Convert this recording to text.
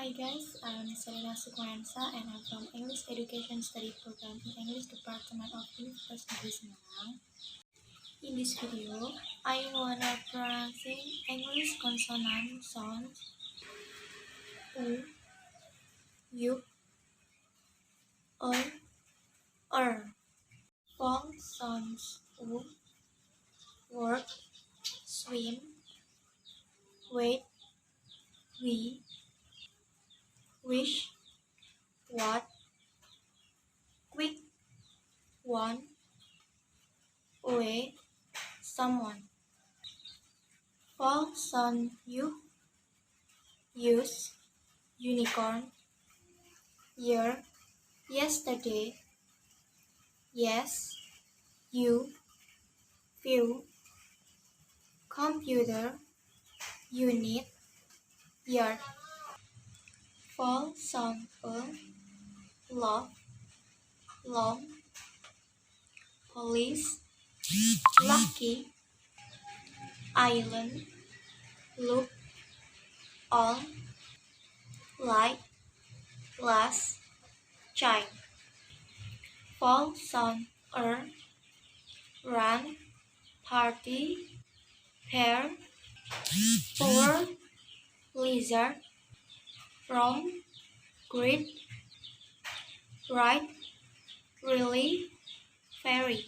Hi guys, I'm Selena Sukmansa and I'm from English Education Study Program in English Department of University Semarang. In this video, I wanna practice English consonant sounds U, U, R. Long sounds U, work, swim, wait, we, wish, what, quick, one, away, someone. Fall sound U, use, unicorn, year, yesterday, yes, you, few, computer, unit, yard. Fall sound love, long, police, lucky, island, look, all, light, glass, chime. Fall sound run, party, pear, poor, lizard, from, great, right, really, very.